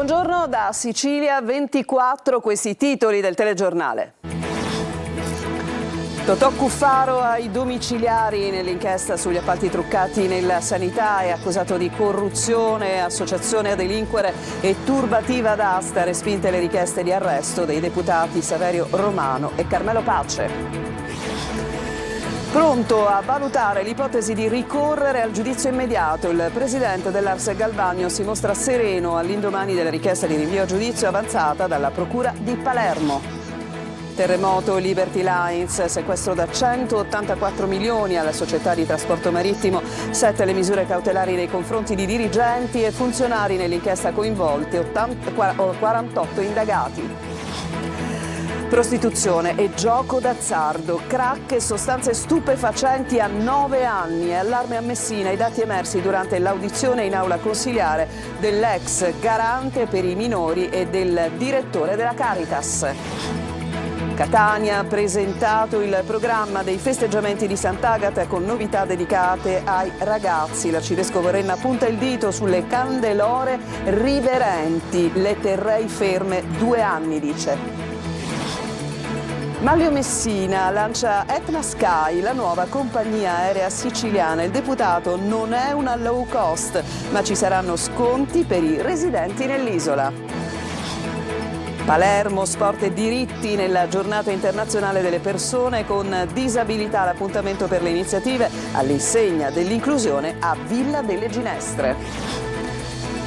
Buongiorno da Sicilia 24, questi titoli del telegiornale. Totò Cuffaro ai domiciliari nell'inchiesta sugli appalti truccati nella sanità, è accusato di corruzione, associazione a delinquere e turbativa d'asta, respinte le richieste di arresto dei deputati Saverio Romano e Carmelo Pace. Pronto a valutare l'ipotesi di ricorrere al giudizio immediato, il presidente dell'Ars Galvagno si mostra sereno all'indomani della richiesta di rinvio a giudizio avanzata dalla Procura di Palermo. Terremoto Liberty Lines, sequestro da 184 milioni alla società di trasporto marittimo, 7 le misure cautelari nei confronti di dirigenti e funzionari nell'inchiesta coinvolti, 48 indagati. Prostituzione e gioco d'azzardo, crack e sostanze stupefacenti a 9 anni, allarme a Messina, i dati emersi durante l'audizione in aula consiliare dell'ex garante per i minori e del direttore della Caritas. Catania ha presentato il programma dei festeggiamenti di Sant'Agata con novità dedicate ai ragazzi. L'arcivescovo Renna punta il dito sulle candelore riverenti, le terrei ferme 2 anni, dice. Manlio Messina lancia Etna Sky, la nuova compagnia aerea siciliana. Il deputato non è una low cost, ma ci saranno sconti per i residenti nell'isola. Palermo, sport e diritti nella giornata internazionale delle persone con disabilità. L'appuntamento per le iniziative all'insegna dell'inclusione a Villa delle Ginestre.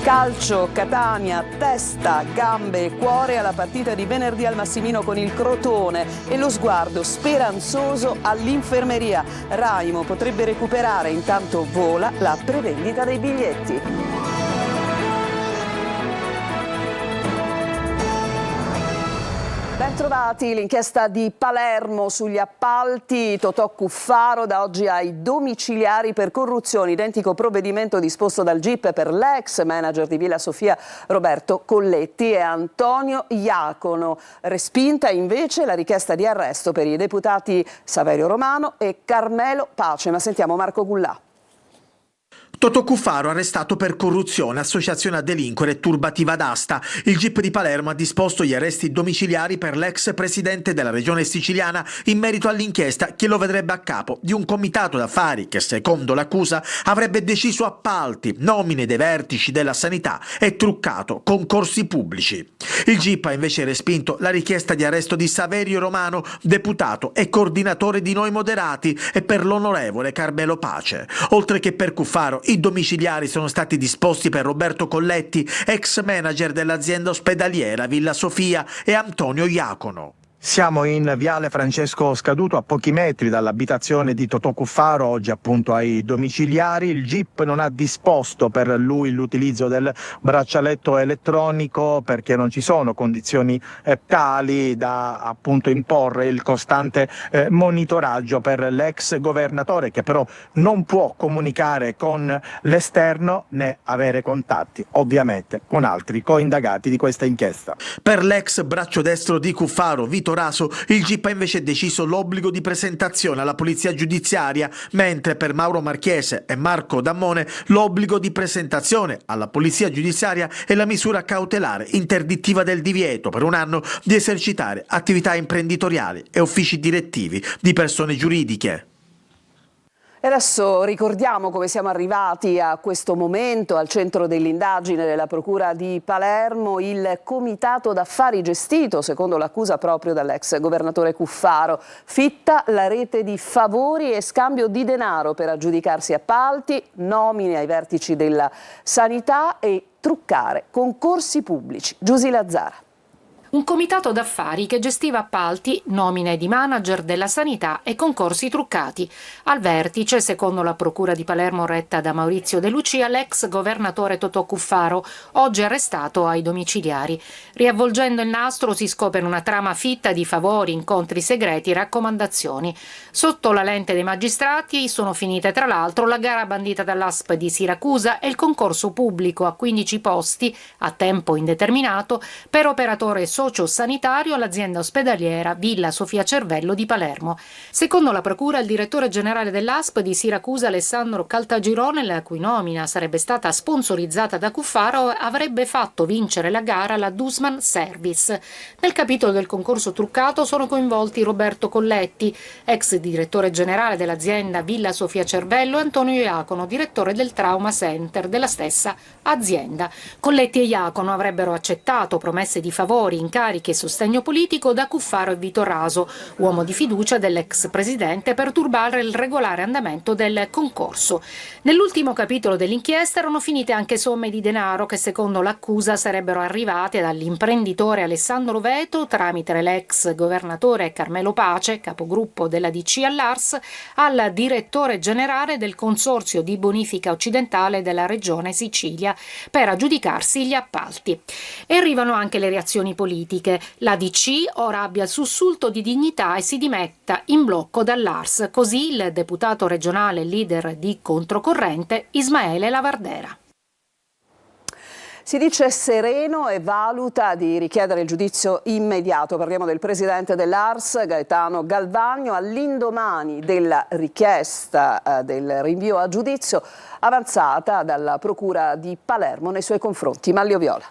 Calcio, Catania, testa, gambe e cuore alla partita di venerdì al Massimino con il Crotone e lo sguardo speranzoso all'infermeria. Raimo potrebbe recuperare, intanto vola la prevendita dei biglietti. Bentrovati, l'inchiesta di Palermo sugli appalti, Totò Cuffaro da oggi ai domiciliari per corruzione, identico provvedimento disposto dal GIP per l'ex manager di Villa Sofia Roberto Colletti e Antonio Iacono, respinta invece la richiesta di arresto per i deputati Saverio Romano e Carmelo Pace, ma sentiamo Marco Gullà. Totò Cuffaro arrestato per corruzione, associazione a delinquere e turbativa d'asta. Il GIP di Palermo ha disposto gli arresti domiciliari per l'ex presidente della regione siciliana in merito all'inchiesta che lo vedrebbe a capo di un comitato d'affari che, secondo l'accusa, avrebbe deciso appalti, nomine dei vertici della sanità e truccato concorsi pubblici. Il GIP ha invece respinto la richiesta di arresto di Saverio Romano, deputato e coordinatore di Noi Moderati, e per l'onorevole Carmelo Pace. Oltre che per Cuffaro, i domiciliari sono stati disposti per Roberto Colletti, ex manager dell'azienda ospedaliera Villa Sofia, e Antonio Iacono. Siamo in viale Francesco Scaduto, a pochi metri dall'abitazione di Totò Cuffaro, oggi appunto ai domiciliari. Il GIP non ha disposto per lui l'utilizzo del braccialetto elettronico perché non ci sono condizioni tali da appunto imporre il costante monitoraggio per l'ex governatore, che però non può comunicare con l'esterno né avere contatti ovviamente con altri coindagati di questa inchiesta. Per l'ex braccio destro di Cuffaro, Vito Raso, il GIP ha invece deciso l'obbligo di presentazione alla polizia giudiziaria, mentre per Mauro Marchese e Marco Dammone l'obbligo di presentazione alla polizia giudiziaria e la misura cautelare interdittiva del divieto per 1 anno di esercitare attività imprenditoriali e uffici direttivi di persone giuridiche. E adesso ricordiamo come siamo arrivati a questo momento. Al centro dell'indagine della Procura di Palermo il comitato d'affari gestito, secondo l'accusa, proprio dall'ex governatore Cuffaro. Fitta la rete di favori e scambio di denaro per aggiudicarsi appalti, nomine ai vertici della sanità e truccare concorsi pubblici. Giusy Lazzara. Un comitato d'affari che gestiva appalti, nomine di manager della sanità e concorsi truccati. Al vertice, secondo la Procura di Palermo retta da Maurizio De Lucia, l'ex governatore Totò Cuffaro, oggi arrestato ai domiciliari. Riavvolgendo il nastro si scopre una trama fitta di favori, incontri segreti e raccomandazioni. Sotto la lente dei magistrati sono finite tra l'altro la gara bandita dall'ASP di Siracusa e il concorso pubblico a 15 posti a tempo indeterminato per operatore socio sanitario all'azienda ospedaliera Villa Sofia Cervello di Palermo. Secondo la procura, il direttore generale dell'ASP di Siracusa, Alessandro Caltagirone, la cui nomina sarebbe stata sponsorizzata da Cuffaro, avrebbe fatto vincere la gara alla Dussmann Service. Nel capitolo del concorso truccato sono coinvolti Roberto Colletti, ex direttore generale dell'azienda Villa Sofia Cervello, e Antonio Iacono, direttore del Trauma Center della stessa azienda. Colletti e Iacono avrebbero accettato promesse di favori, incarichi e sostegno politico da Cuffaro e Vito Raso, uomo di fiducia dell'ex presidente, per turbare il regolare andamento del concorso. Nell'ultimo capitolo dell'inchiesta erano finite anche somme di denaro che, secondo l'accusa, sarebbero arrivate dall'imprenditore Alessandro Veto tramite l'ex governatore Carmelo Pace, capogruppo della DC all'ARS, al direttore generale del Consorzio di Bonifica Occidentale della Regione Sicilia, per aggiudicarsi gli appalti. E arrivano anche le reazioni politiche. La DC ora abbia il sussulto di dignità e si dimetta in blocco dall'ARS, così il deputato regionale leader di Controcorrente Ismaele Lavardera. Si dice sereno e valuta di richiedere il giudizio immediato. Parliamo del presidente dell'ARS, Gaetano Galvagno, all'indomani della richiesta del rinvio a giudizio avanzata dalla Procura di Palermo nei suoi confronti. Manlio Viola.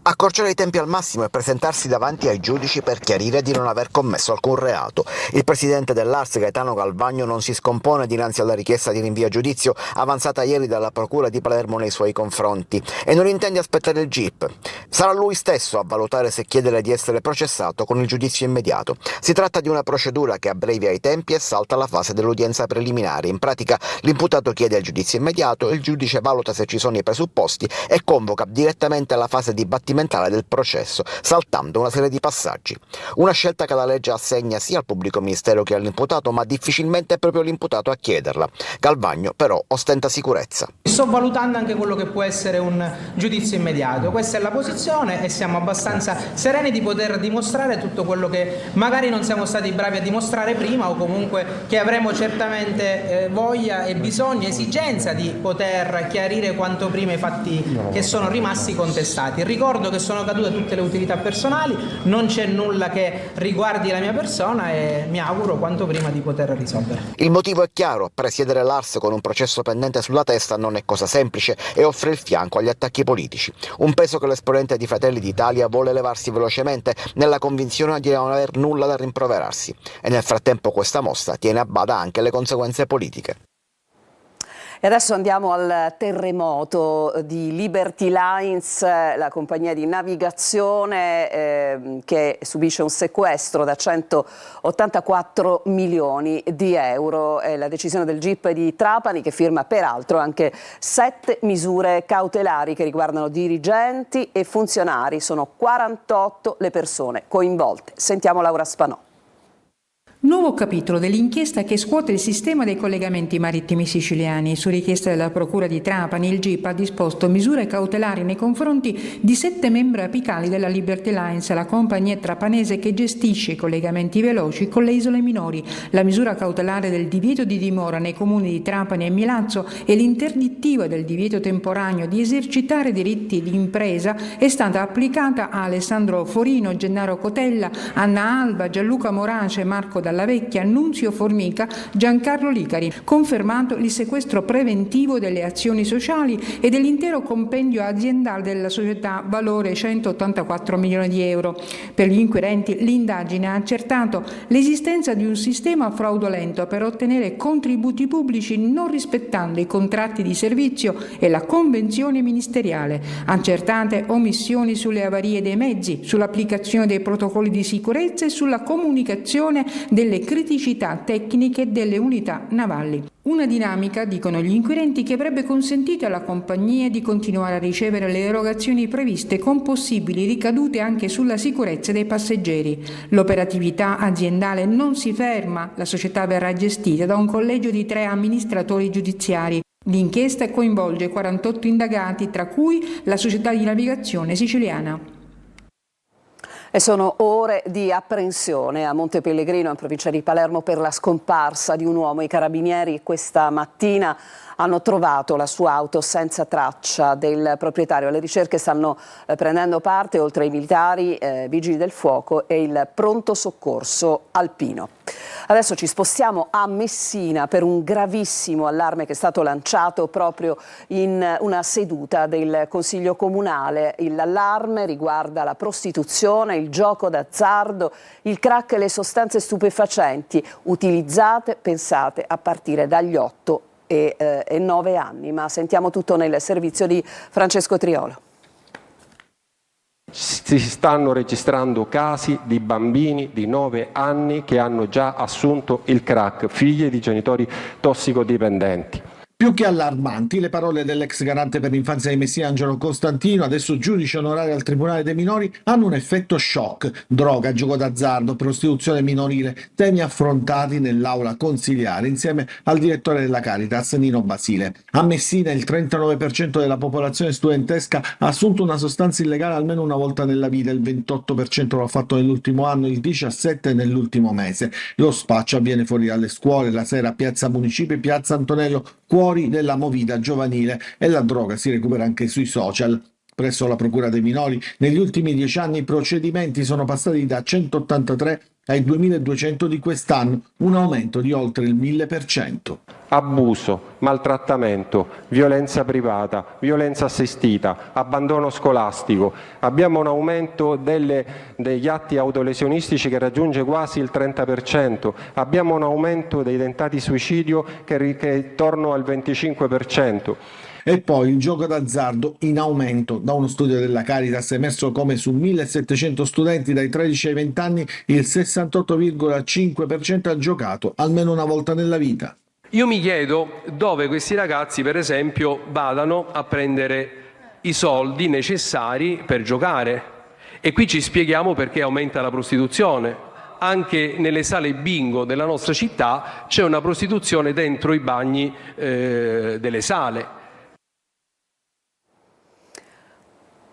Accorciare i tempi al massimo e presentarsi davanti ai giudici per chiarire di non aver commesso alcun reato. Il presidente dell'ARS, Gaetano Galvagno, non si scompone dinanzi alla richiesta di rinvio a giudizio avanzata ieri dalla Procura di Palermo nei suoi confronti e non intende aspettare il GIP. Sarà lui stesso a valutare se chiedere di essere processato con il giudizio immediato. Si tratta di una procedura che abbrevia i tempi e salta la fase dell'udienza preliminare. In pratica l'imputato chiede il giudizio immediato, il giudice valuta se ci sono i presupposti e convoca direttamente la fase dibattimentale del processo, saltando una serie di passaggi. Una scelta che la legge assegna sia al pubblico ministero che all'imputato, ma difficilmente è proprio l'imputato a chiederla. Galvagno però ostenta sicurezza. Sto valutando anche quello che può essere un giudizio immediato. Questa è la posizione e siamo abbastanza sereni di poter dimostrare tutto quello che magari non siamo stati bravi a dimostrare prima, o comunque che avremo certamente voglia e bisogno, esigenza di poter chiarire quanto prima i fatti che sono rimasti contestati. Ricordo che sono cadute tutte le utilità personali, non c'è nulla che riguardi la mia persona e mi auguro quanto prima di poter risolvere. Il motivo è chiaro: presiedere l'ARS con un processo pendente sulla testa non è cosa semplice e offre il fianco agli attacchi politici. Un peso che l'esponente di Fratelli d'Italia vuole levarsi velocemente nella convinzione di non aver nulla da rimproverarsi. E nel frattempo questa mossa tiene a bada anche le conseguenze politiche. E adesso andiamo al terremoto di Liberty Lines, la compagnia di navigazione che subisce un sequestro da 184 milioni di euro. È la decisione del GIP di Trapani, che firma peraltro anche 7 misure cautelari che riguardano dirigenti e funzionari. Sono 48 le persone coinvolte. Sentiamo Laura Spanò. Nuovo capitolo dell'inchiesta che scuote il sistema dei collegamenti marittimi siciliani. Su richiesta della Procura di Trapani, il GIP ha disposto misure cautelari nei confronti di 7 membri apicali della Liberty Lines, la compagnia trapanese che gestisce i collegamenti veloci con le isole minori. La misura cautelare del divieto di dimora nei comuni di Trapani e Milazzo e l'interdittiva del divieto temporaneo di esercitare diritti di impresa è stata applicata a Alessandro Forino, Gennaro Cotella, Anna Alba, Gianluca Morace, Marco Dalla Vecchia, Nunzio Formica, Giancarlo Licari. Confermato il sequestro preventivo delle azioni sociali e dell'intero compendio aziendale della società, valore 184 milioni di euro. Per gli inquirenti l'indagine ha accertato l'esistenza di un sistema fraudolento per ottenere contributi pubblici non rispettando i contratti di servizio e la convenzione ministeriale. Accertate omissioni sulle avarie dei mezzi, sull'applicazione dei protocolli di sicurezza e sulla comunicazione delle criticità tecniche delle unità navali. Una dinamica, dicono gli inquirenti, che avrebbe consentito alla compagnia di continuare a ricevere le erogazioni previste, con possibili ricadute anche sulla sicurezza dei passeggeri. L'operatività aziendale non si ferma, la società verrà gestita da un collegio di 3 amministratori giudiziari. L'inchiesta coinvolge 48 indagati, tra cui la società di navigazione siciliana. E sono ore di apprensione a Monte Pellegrino, in provincia di Palermo, per la scomparsa di un uomo. I carabinieri questa mattina hanno trovato la sua auto senza traccia del proprietario. Alle ricerche stanno prendendo parte, oltre ai militari, vigili del fuoco e il pronto soccorso alpino. Adesso ci spostiamo a Messina per un gravissimo allarme che è stato lanciato proprio in una seduta del Consiglio Comunale. L'allarme riguarda la prostituzione, il gioco d'azzardo, il crack e le sostanze stupefacenti utilizzate, pensate, a partire dagli 8 e 9 anni. Ma sentiamo tutto nel servizio di Francesco Triolo. Si stanno registrando casi di bambini di 9 anni che hanno già assunto il crack, figli di genitori tossicodipendenti. Più che allarmanti le parole dell'ex garante per l'infanzia di Messina Angelo Costantino, adesso giudice onorario al Tribunale dei Minori, hanno un effetto shock. Droga, gioco d'azzardo, prostituzione minorile, temi affrontati nell'aula consiliare insieme al direttore della Caritas, Nino Basile. A Messina il 39% della popolazione studentesca ha assunto una sostanza illegale almeno una volta nella vita, il 28% l'ha fatto nell'ultimo anno, il 17% nell'ultimo mese. Lo spaccio avviene fuori dalle scuole, la sera a Piazza Municipi, Piazza Antonello, fuori della movida giovanile, e la droga si recupera anche sui social. Presso la Procura dei Minori negli ultimi 10 anni i procedimenti sono passati da 183 ai 2200 di quest'anno, un aumento di oltre il 1000%. Abuso, maltrattamento, violenza privata, violenza assistita, abbandono scolastico. Abbiamo un aumento degli atti autolesionistici che raggiunge quasi il 30%. Abbiamo un aumento dei tentati suicidio che è intorno al 25%. E poi il gioco d'azzardo in aumento. Da uno studio della Caritas è emerso come su 1700 studenti dai 13 ai 20 anni il 68,5% ha giocato almeno una volta nella vita. Io mi chiedo dove questi ragazzi, per esempio, vadano a prendere i soldi necessari per giocare. E qui ci spieghiamo perché aumenta la prostituzione. Anche nelle sale bingo della nostra città c'è una prostituzione dentro i bagni delle sale.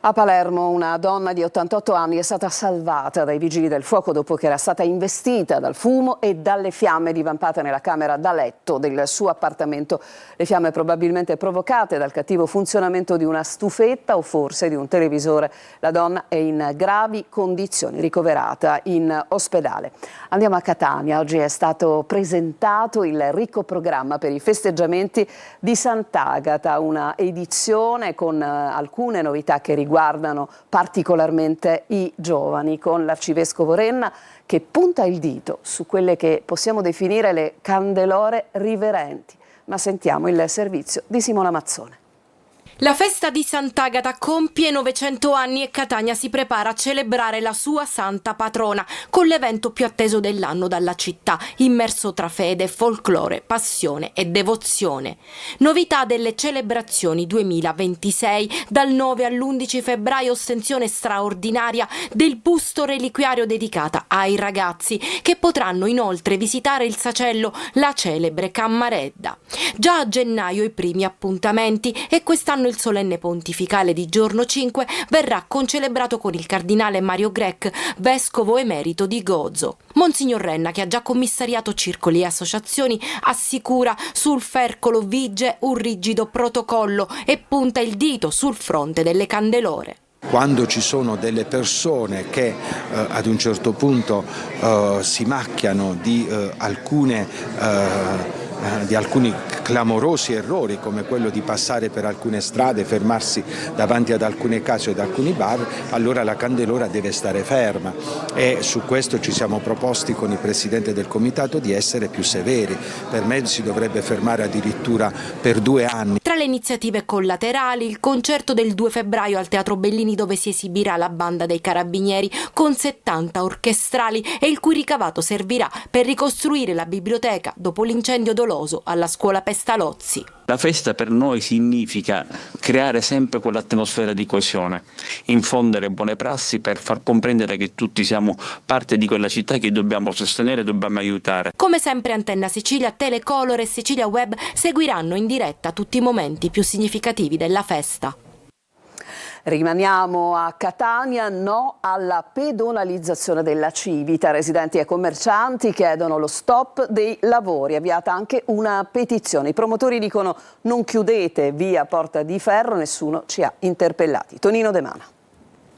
A Palermo una donna di 88 anni è stata salvata dai vigili del fuoco dopo che era stata investita dal fumo e dalle fiamme divampate nella camera da letto del suo appartamento. Le fiamme probabilmente provocate dal cattivo funzionamento di una stufetta o forse di un televisore. La donna è in gravi condizioni, ricoverata in ospedale. Andiamo a Catania. Oggi è stato presentato il ricco programma per i festeggiamenti di Sant'Agata, una edizione con alcune novità che riguardano particolarmente i giovani, con l'arcivescovo Renna che punta il dito su quelle che possiamo definire le candelore riverenti. Ma sentiamo il servizio di Simona Mazzone. La festa di Sant'Agata compie 900 anni e Catania si prepara a celebrare la sua santa patrona con l'evento più atteso dell'anno dalla città, immerso tra fede, folklore, passione e devozione. Novità delle celebrazioni 2026, dal 9 all'11 febbraio ostensione straordinaria del busto reliquiario dedicata ai ragazzi che potranno inoltre visitare il sacello, la celebre Cammaredda. Già a gennaio i primi appuntamenti e quest'anno il solenne pontificale di giorno 5 verrà concelebrato con il cardinale Mario Grech, vescovo emerito di Gozo. Monsignor Renna, che ha già commissariato circoli e associazioni, assicura sul Fercolo vige un rigido protocollo e punta il dito sul fronte delle candelore. Quando ci sono delle persone che ad un certo punto si macchiano di alcuni clamorosi errori, come quello di passare per alcune strade, fermarsi davanti ad alcune case o ad alcuni bar, allora la candelora deve stare ferma, e su questo ci siamo proposti con il Presidente del Comitato di essere più severi. Per me si dovrebbe fermare addirittura per 2 anni. Tra le iniziative collaterali, il concerto del 2 febbraio al Teatro Bellini, dove si esibirà la banda dei Carabinieri con 70 orchestrali e il cui ricavato servirà per ricostruire la biblioteca dopo l'incendio doloso alla scuola Pestalozzi. La festa per noi significa creare sempre quell'atmosfera di coesione, infondere buone prassi per far comprendere che tutti siamo parte di quella città che dobbiamo sostenere e dobbiamo aiutare. Come sempre Antenna Sicilia, Telecolor e Sicilia Web seguiranno in diretta tutti i momenti più significativi della festa. Rimaniamo a Catania, no alla pedonalizzazione della Civita. Residenti e commercianti chiedono lo stop dei lavori. Avviata anche una petizione. I promotori dicono non chiudete via Porta di Ferro, nessuno ci ha interpellati. Tonino De Mana.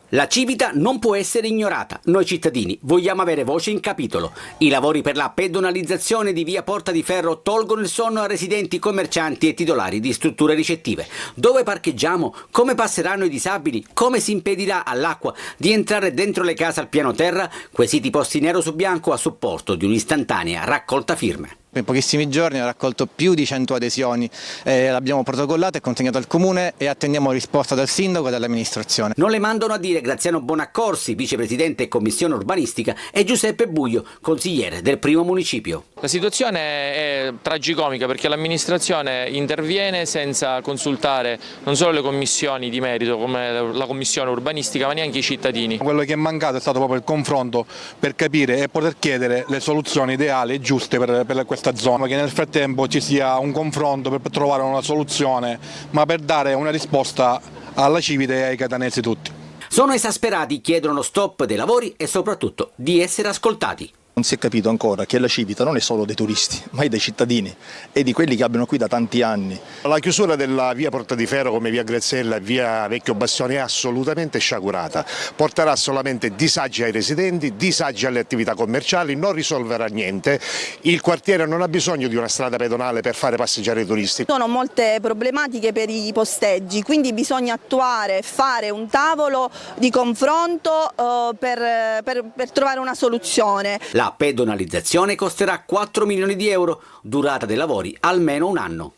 La Civita non può essere ignorata. Noi cittadini vogliamo avere voce in capitolo. I lavori per la pedonalizzazione di via Porta di Ferro tolgono il sonno a residenti, commercianti e titolari di strutture ricettive. Dove parcheggiamo? Come passeranno i disabili? Come si impedirà all'acqua di entrare dentro le case al piano terra? Quesiti posti nero su bianco a supporto di un'istantanea raccolta firme. In pochissimi giorni ha raccolto più di 100 adesioni, l'abbiamo protocollato e consegnato al Comune e attendiamo risposta dal Sindaco e dall'amministrazione. Non le mandano a dire Graziano Bonaccorsi, vicepresidente e commissione urbanistica, e Giuseppe Buio, consigliere del primo municipio. La situazione è tragicomica perché l'amministrazione interviene senza consultare non solo le commissioni di merito come la commissione urbanistica ma neanche i cittadini. Quello che è mancato è stato proprio il confronto per capire e poter chiedere le soluzioni ideali e giuste per questa zona, che nel frattempo ci sia un confronto per trovare una soluzione, ma per dare una risposta alla Civita e ai catanesi tutti. Sono esasperati, chiedono lo stop dei lavori e soprattutto di essere ascoltati. Non si è capito ancora che la Civita non è solo dei turisti, ma è dei cittadini e di quelli che abitano qui da tanti anni. La chiusura della via Porta di Ferro come via Graziella e via Vecchio Bastione è assolutamente sciagurata. Porterà solamente disagi ai residenti, disagi alle attività commerciali, non risolverà niente. Il quartiere non ha bisogno di una strada pedonale per fare passeggiare i turisti. Sono molte problematiche per i posteggi, quindi bisogna fare un tavolo di confronto per trovare una soluzione. La pedonalizzazione costerà 4 milioni di euro, durata dei lavori almeno un anno.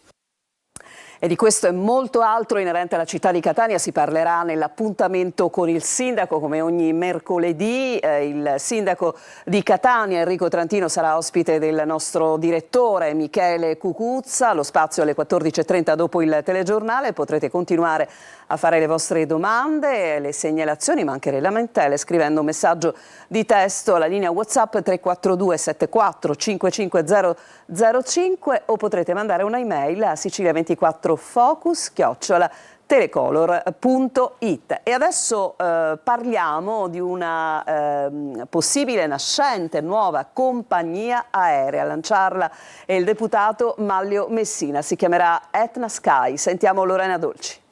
E di questo e molto altro inerente alla città di Catania si parlerà nell'appuntamento con il sindaco, come ogni mercoledì. Il sindaco di Catania, Enrico Trantino, sarà ospite del nostro direttore Michele Cucuzza. Lo spazio alle 14.30 dopo il telegiornale. Potrete continuare a fare le vostre domande, le segnalazioni, ma anche le lamentele, scrivendo un messaggio di testo alla linea WhatsApp 342 74 55005 o potrete mandare una email a sicilia24focus@telecolor.it. E adesso parliamo di una possibile nascente nuova compagnia aerea. A lanciarla è il deputato Manlio Messina. Si chiamerà Etna Sky. Sentiamo Lorena Dolci.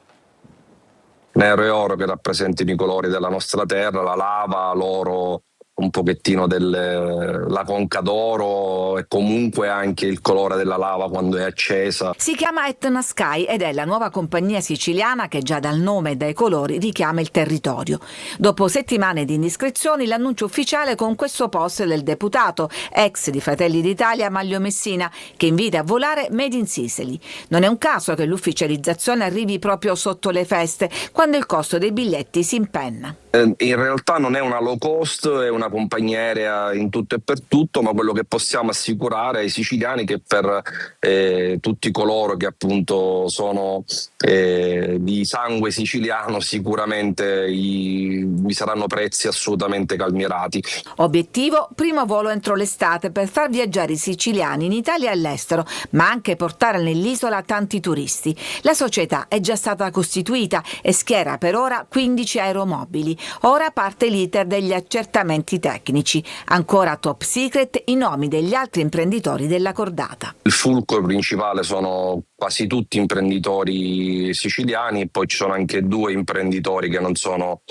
Nero e oro che rappresentino i colori della nostra terra, la lava, l'oro, un pochettino la conca d'oro e comunque anche il colore della lava quando è accesa. Si chiama Etna Sky ed è la nuova compagnia siciliana che già dal nome e dai colori richiama il territorio. Dopo settimane di indiscrezioni, l'annuncio ufficiale con questo post del deputato, ex di Fratelli d'Italia Manlio Messina, che invita a volare Made in Sicily. Non è un caso che l'ufficializzazione arrivi proprio sotto le feste, quando il costo dei biglietti si impenna. In realtà non è una low cost, è una compagnia aerea in tutto e per tutto, ma quello che possiamo assicurare ai siciliani che per tutti coloro che appunto sono di sangue siciliano sicuramente vi saranno prezzi assolutamente calmierati. Obiettivo: primo volo entro l'estate per far viaggiare i siciliani in Italia e all'estero, ma anche portare nell'isola tanti turisti. La società è già stata costituita e schiera per ora 15 aeromobili. Ora parte l'iter degli accertamenti tecnici. Ancora top secret i nomi degli altri imprenditori della cordata. Il fulcro principale sono quasi tutti imprenditori siciliani e poi ci sono anche 2 imprenditori che non sono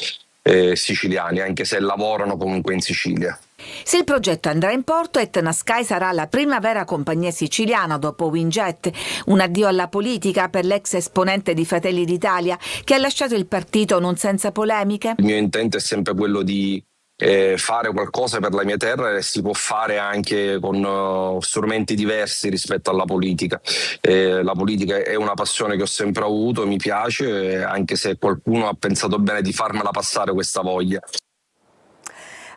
siciliani, anche se lavorano comunque in Sicilia. Se il progetto andrà in porto, Etna Sky sarà la prima vera compagnia siciliana dopo Winjet. Un addio alla politica per l'ex esponente di Fratelli d'Italia che ha lasciato il partito non senza polemiche. Il mio intento è sempre quello di fare qualcosa per la mia terra e si può fare anche con strumenti diversi rispetto alla politica. La politica è una passione che ho sempre avuto, mi piace, anche se qualcuno ha pensato bene di farmela passare questa voglia.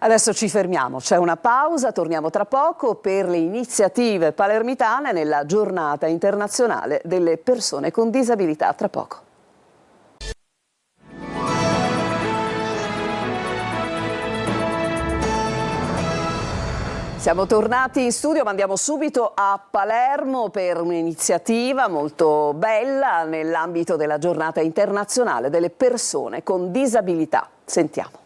Adesso ci fermiamo, c'è una pausa, torniamo tra poco per le iniziative palermitane nella giornata internazionale delle persone con disabilità. Tra poco. Siamo tornati in studio, ma andiamo subito a Palermo per un'iniziativa molto bella nell'ambito della giornata internazionale delle persone con disabilità. Sentiamo.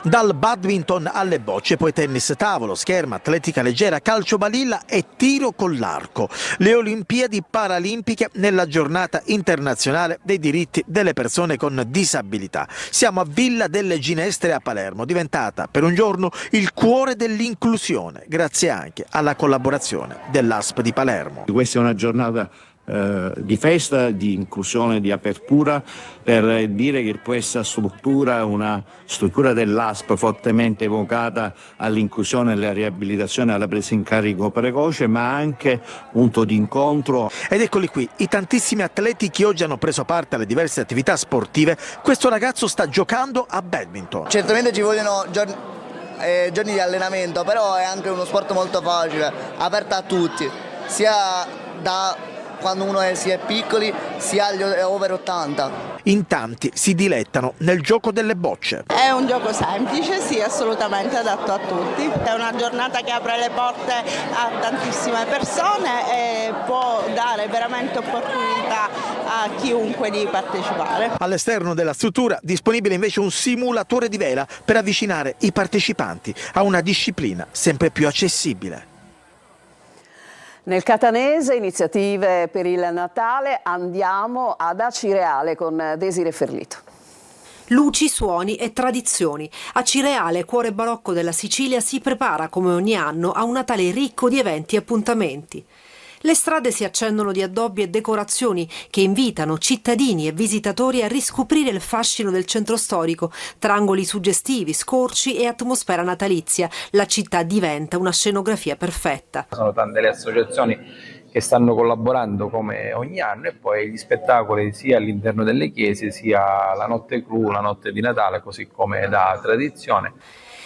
Dal badminton alle bocce, poi tennis tavolo, scherma, atletica leggera, calcio balilla e tiro con l'arco. Le Olimpiadi Paralimpiche nella giornata internazionale dei diritti delle persone con disabilità. Siamo a Villa delle Ginestre a Palermo, diventata per un giorno il cuore dell'inclusione, grazie anche alla collaborazione dell'ASP di Palermo. Questa è una giornata di festa, di inclusione, di apertura, per dire che questa struttura è una struttura dell'ASP fortemente evocata all'inclusione, alla riabilitazione, alla presa in carico precoce, ma anche punto di incontro. Ed eccoli qui, i tantissimi atleti che oggi hanno preso parte alle diverse attività sportive. Questo ragazzo sta giocando a badminton. Certamente ci vogliono giorni di allenamento, però è anche uno sport molto facile, aperto a tutti, sia da quando uno si è piccoli, sia agli over 80. In tanti si dilettano nel gioco delle bocce. È un gioco semplice, sì, assolutamente adatto a tutti. È una giornata che apre le porte a tantissime persone e può dare veramente opportunità a chiunque di partecipare. All'esterno della struttura disponibile invece un simulatore di vela per avvicinare i partecipanti a una disciplina sempre più accessibile. Nel catanese, iniziative per il Natale, andiamo ad Acireale con Desiree Ferlito. Luci, suoni e tradizioni. Acireale, cuore barocco della Sicilia, si prepara come ogni anno a un Natale ricco di eventi e appuntamenti. Le strade si accendono di addobbi e decorazioni che invitano cittadini e visitatori a riscoprire il fascino del centro storico, tra angoli suggestivi, scorci e atmosfera natalizia. La città diventa una scenografia perfetta. Sono tante le associazioni che stanno collaborando come ogni anno, e poi gli spettacoli sia all'interno delle chiese sia la notte clou, la notte di Natale, così come da tradizione.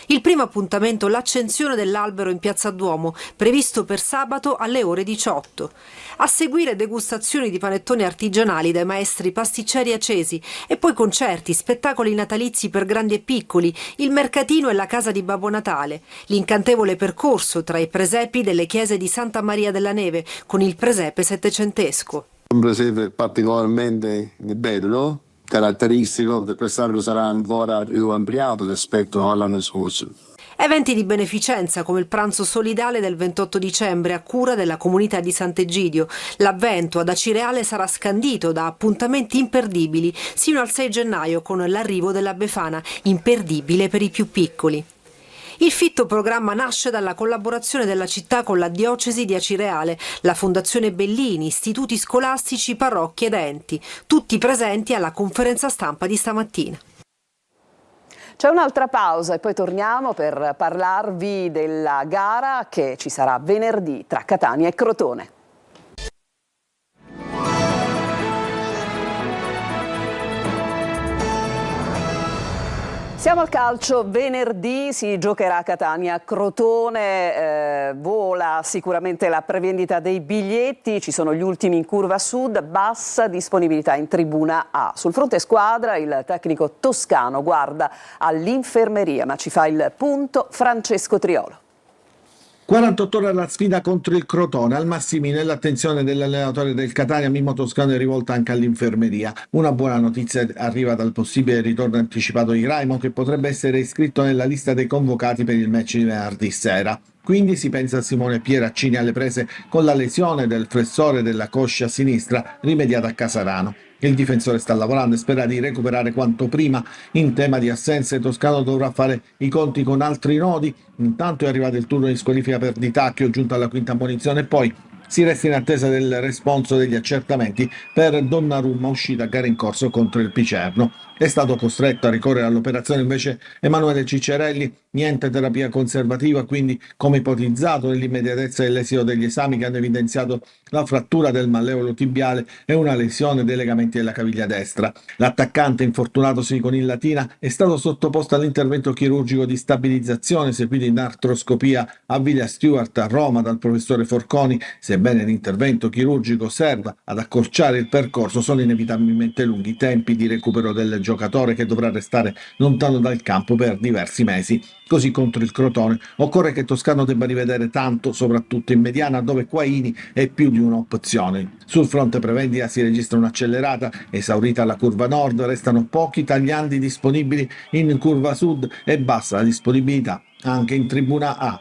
Il primo appuntamento, l'accensione dell'albero in Piazza Duomo, previsto per sabato alle ore 18. A seguire degustazioni di panettoni artigianali dai maestri pasticceri accesi e poi concerti, spettacoli natalizi per grandi e piccoli, il mercatino e la casa di Babbo Natale, l'incantevole percorso tra i presepi delle chiese di Santa Maria della Neve con il presepe settecentesco. Un presepe particolarmente bello, caratteristico, che quest'anno sarà ancora più ampliato rispetto all'anno scorso. Eventi di beneficenza come il pranzo solidale del 28 dicembre a cura della comunità di Sant'Egidio. L'avvento ad Acireale sarà scandito da appuntamenti imperdibili sino al 6 gennaio con l'arrivo della Befana, imperdibile per i più piccoli. Il fitto programma nasce dalla collaborazione della città con la diocesi di Acireale, la Fondazione Bellini, istituti scolastici, parrocchie ed enti, tutti presenti alla conferenza stampa di stamattina. C'è un'altra pausa e poi torniamo per parlarvi della gara che ci sarà venerdì tra Catania e Crotone. Siamo al calcio, venerdì si giocherà a Catania-Crotone, vola sicuramente la prevendita dei biglietti, ci sono gli ultimi in curva sud, bassa disponibilità in tribuna A. Sul fronte squadra il tecnico toscano guarda all'infermeria, ma ci fa il punto Francesco Triolo. 48 ore alla sfida contro il Crotone, al Massimino l'attenzione dell'allenatore del Catania Mimmo Toscano è rivolta anche all'infermeria. Una buona notizia arriva dal possibile ritorno anticipato di Raimo, che potrebbe essere iscritto nella lista dei convocati per il match di venerdì sera. Quindi si pensa a Simone Pieraccini alle prese con la lesione del flessore della coscia sinistra rimediata a Casarano. Il difensore sta lavorando e spera di recuperare quanto prima. In tema di assenze, Toscano dovrà fare i conti con altri nodi. Intanto è arrivato il turno di squalifica per Di Tacchio, giunto alla quinta ammonizione, e poi si resta in attesa del responso degli accertamenti per Donnarumma, uscita a gara in corso contro il Picerno. È stato costretto a ricorrere all'operazione invece Emanuele Ciccerelli, niente terapia conservativa, quindi come ipotizzato nell'immediatezza dell'esito degli esami che hanno evidenziato la frattura del malleolo tibiale e una lesione dei legamenti della caviglia destra. L'attaccante, infortunatosi con il Latina, è stato sottoposto all'intervento chirurgico di stabilizzazione eseguito in artroscopia a Villa Stewart a Roma dal professore Forconi, sebbene Sebbene l'intervento chirurgico serva ad accorciare il percorso, sono inevitabilmente lunghi i tempi di recupero del giocatore, che dovrà restare lontano dal campo per diversi mesi. Così contro il Crotone occorre che Toscano debba rivedere tanto, soprattutto in mediana, dove Quaini è più di un'opzione. Sul fronte prevendita si registra un'accelerata, esaurita la curva nord, restano pochi tagliandi disponibili in curva sud e bassa la disponibilità anche in tribuna A.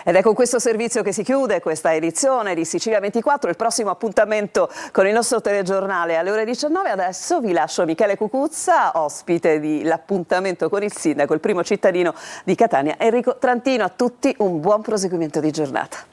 Ed è con questo servizio che si chiude questa edizione di Sicilia 24. Il prossimo appuntamento con il nostro telegiornale alle ore 19. Adesso vi lascio Michele Cucuzza, ospite dell'appuntamento con il sindaco, il primo cittadino di Catania, Enrico Trantino. A tutti un buon proseguimento di giornata.